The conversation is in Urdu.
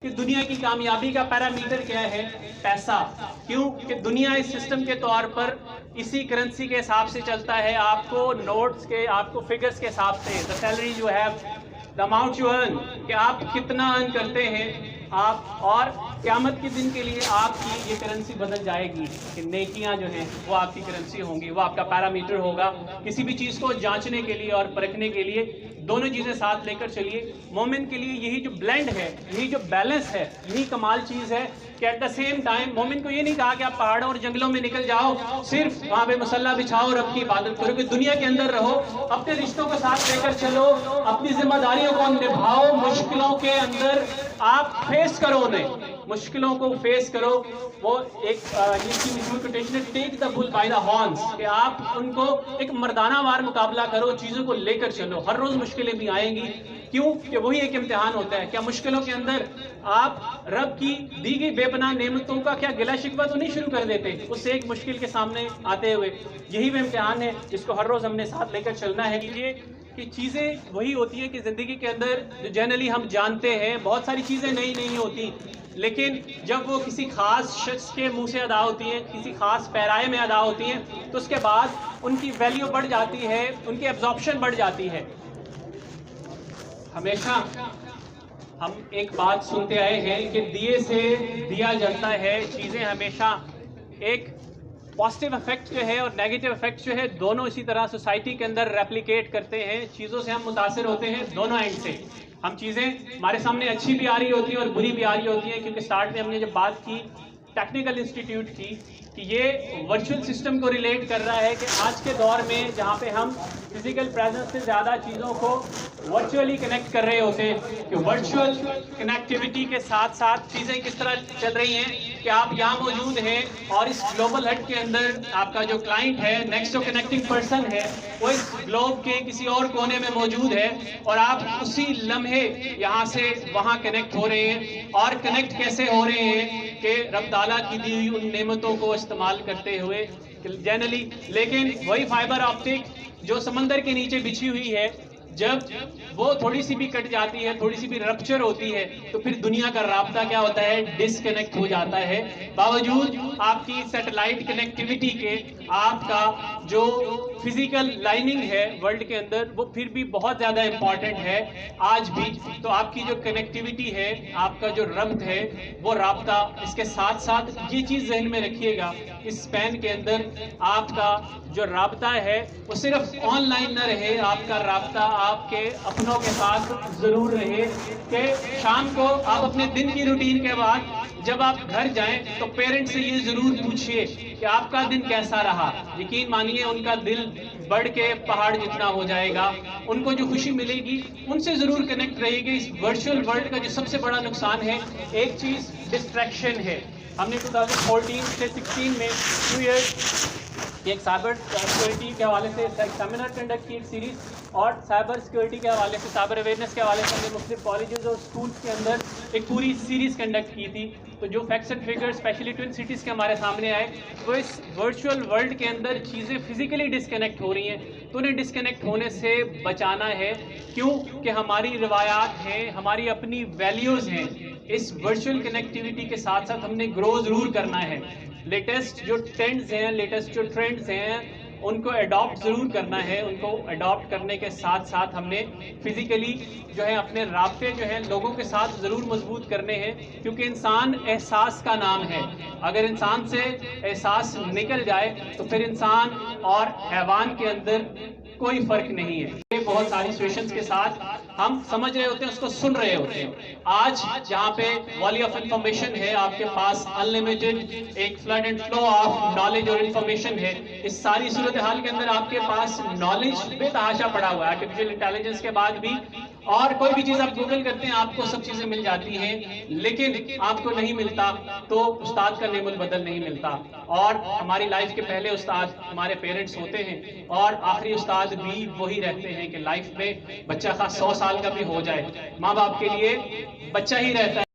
کہ دنیا کی کامیابی کا پیرامیٹر کیا ہے؟ پیسہ۔ کیوں کہ دنیا اس سسٹم کے طور پر اسی کرنسی کے حساب سے چلتا ہے، آپ کو نوٹس کے، آپ کو فگرز کے حساب سے، the salary you have, the amount you earn، کہ آپ کتنا ارن کرتے ہیں آپ، اور قیامت کے دن کے لیے آپ کی یہ کرنسی بدل جائے گی کہ نیکیاں جو ہیں وہ آپ کی کرنسی ہوں گی، وہ آپ کا پیرامیٹر ہوگا۔ کسی بھی چیز کو جانچنے کے لیے اور پرکھنے کے لیے دونوں چیزیں ساتھ لے کر چلیے۔ مومن کے لیے یہی جو بلینڈ ہے، یہی جو بیلنس ہے، یہی کمال چیز ہے کہ ایٹ دا سیم ٹائم مومن کو یہ نہیں کہا کہ آپ پہاڑوں اور جنگلوں میں نکل جاؤ، صرف وہاں پہ مصلی بچھاؤ اور رب کی عبادت کرو، کہ دنیا کے اندر رہو، اپنے رشتوں کو ساتھ لے کر چلو، اپنی ذمہ داریوں کو نبھاؤ، مشکلوں کے اندر آپ فیس کرو، انہیں مشکلوں کو فیس کرو۔ وہ ایک کوٹیشن ہے، ٹیک دا بل بائی دا ہارنز، کہ آپ ان کو ایک مردانہ وار مقابلہ کرو، چیزوں کو لے کر چلو۔ ہر روز مشکلیں بھی آئیں گی، کیوں کہ وہی ایک امتحان ہوتا ہے۔ کیا مشکلوں کے اندر آپ رب کی دی گئی بے پناہ نعمتوں کا کیا گلہ شکوہ تو نہیں شروع کر دیتے اس سے ایک مشکل کے سامنے آتے ہوئے؟ یہی وہ امتحان ہے جس کو ہر روز ہم نے ساتھ لے کر چلنا ہے۔ کہ چیزیں وہی ہوتی ہیں کہ زندگی کے اندر جو جنرلی ہم جانتے ہیں، بہت ساری چیزیں نئی نہیں ہوتی، لیکن جب وہ کسی خاص شخص کے منہ سے ادا ہوتی ہیں، کسی خاص پیرائے میں ادا ہوتی ہیں، تو اس کے بعد ان کی ویلیو بڑھ جاتی ہے، ان کی ایبزارپشن بڑھ جاتی ہے۔ ہمیشہ ہم ایک بات سنتے آئے ہیں کہ دیے سے دیا جلتا ہے، چیزیں ہمیشہ ایک پازیٹیو افیکٹ جو ہے اور نیگیٹو افیکٹ جو ہے دونوں اسی طرح سوسائٹی کے اندر ریپلیکیٹ کرتے ہیں۔ چیزوں سے ہم متاثر ہوتے ہیں دونوں اینڈ سے، ہم چیزیں ہمارے سامنے اچھی بھی آ رہی ہوتی ہیں اور بری بھی آ رہی ہوتی ہیں، کیونکہ سٹارٹ میں ہم نے جب بات کی ٹیکنیکل انسٹیٹیوٹ کی کہ یہ ورچوئل سسٹم کو ریلیٹ کر رہا ہے کہ آج کے دور میں جہاں پہ ہم فزیکل پریزنس سے زیادہ چیزوں کو ورچوئلی کنیکٹ کر رہے ہوتے ہیں، کہ ورچوئل کنیکٹیوٹی کے ساتھ ساتھ چیزیں کس طرح چل رہی ہیں کہ آپ یہاں موجود ہیں اور اس گلوبل ہٹ کے اندر آپ کا جو کلائنٹ ہے، نیکسٹ جو کنیکٹنگ پرسن ہے، وہ اس گلوب کے کسی اور کونے میں موجود ہے، اور آپ اسی لمحے یہاں سے وہاں کنیکٹ ہو رہے ہیں۔ اور کنیکٹ کیسے ہو رہے ہیں کہ رب تعالیٰ کی دی ہوئی ان نعمتوں کو استعمال کرتے ہوئے جنرلی۔ لیکن وہی فائبر آپٹک جو سمندر کے نیچے بچھی ہوئی ہے، جب وہ تھوڑی سی بھی کٹ جاتی ہے، تھوڑی سی بھی رپچر ہوتی ہے، تو پھر دنیا کا رابطہ کیا ہوتا ہے؟ ڈس کنیکٹ ہو جاتا ہے۔ باوجود آپ کی سیٹلائٹ کنیکٹیوٹی کے، آپ کا جو فزیکل لائننگ ہے ورلڈ کے اندر، وہ پھر بھی بہت زیادہ امپورٹنٹ ہے آج بھی۔ تو آپ کی جو کنیکٹیوٹی ہے، آپ کا جو ربط ہے، وہ رابطہ، اس کے ساتھ ساتھ یہ چیز ذہن میں رکھیے گا، اس سپین کے اندر آپ کا جو رابطہ ہے وہ صرف آن لائن نہ رہے، آپ کا رابطہ آپ کے اپنوں کے ساتھ ضرور رہے، کہ شام کو آپ اپنے دن کی روٹین کے بعد جب آپ گھر جائیں تو پیرنٹ سے یہ ضرور پوچھئے کہ آپ کا دن کیسا رہا۔ یقین مانیے ان کا دل بڑھ کے پہاڑ جتنا ہو جائے گا، ان کو جو خوشی ملے گی ان سے ضرور کنیکٹ رہے گی۔ اس ورچوئل ورلڈ کا جو سب سے بڑا نقصان ہے، ایک چیز ڈسٹریکشن ہے۔ ہم نے 2014 سے 16 میں 2 ایئرز ایک سائبر سیکورٹی کے حوالے سے ایک سیمینار کنڈکٹ کی، ایک سیریز، اور سائبر سیکورٹی کے حوالے سے، سائبر اویئرنیس کے حوالے سے ہم نے مختلف کالجز اور اسکولس کے اندر ایک پوری سیریز کنڈکٹ کی تھی۔ تو جو facts and figure especially twin cities کے ہمارے سامنے آئے، وہ اس ورچوئل ورلڈ کے اندر چیزیں فزیکلی ڈسکنیکٹ ہو رہی ہیں، تو انہیں ڈسکنیکٹ ہونے سے بچانا ہے۔ کیوں کہ ہماری روایات ہیں، ہماری اپنی ویلیوز ہیں، اس ورچوئل کنیکٹیوٹی کے ساتھ ساتھ ہم نے گرو ضرور کرنا ہے۔ لیٹسٹ جو ٹرینڈز ہیں، لیٹسٹ جو ٹرینڈز ہیں، ان کو اڈاپٹ ضرور کرنا ہے۔ ان کو اڈاپٹ کرنے کے ساتھ ساتھ ہم نے فزیکلی جو ہے اپنے رابطے جو ہیں لوگوں کے ساتھ ضرور مضبوط کرنے ہیں، کیونکہ انسان احساس کا نام ہے۔ اگر انسان سے احساس نکل جائے تو پھر انسان اور حیوان کے اندر کوئی فرق نہیں ہے۔ بہت ساری سچویشنز کے ساتھ ہم سمجھ رہے ہوتے ہیں، اس کو سن رہے ہوتے ہیں۔ آج جہاں پہ والی آف انفارمیشن ہے، آپ کے پاس انلیمیٹڈ ایک flood and flow of knowledge اور انفارمیشن ہے، اس ساری صورتحال کے اندر آپ کے پاس نالج بے تحاشا پڑا ہوا ہے۔ آرٹیفیشل انٹیلیجنس کے بعد بھی، اور کوئی بھی چیز آپ گوگل کرتے ہیں آپ کو سب چیزیں مل جاتی ہیں، لیکن آپ کو نہیں ملتا تو استاد کا نعم البدل نہیں ملتا۔ اور ہماری لائف کے پہلے استاد ہمارے پیرنٹس ہوتے ہیں، اور آخری استاد بھی وہی رہتے ہیں، کہ لائف میں بچہ خاص 100 سال کا بھی ہو جائے، ماں باپ کے لیے بچہ ہی رہتا ہے۔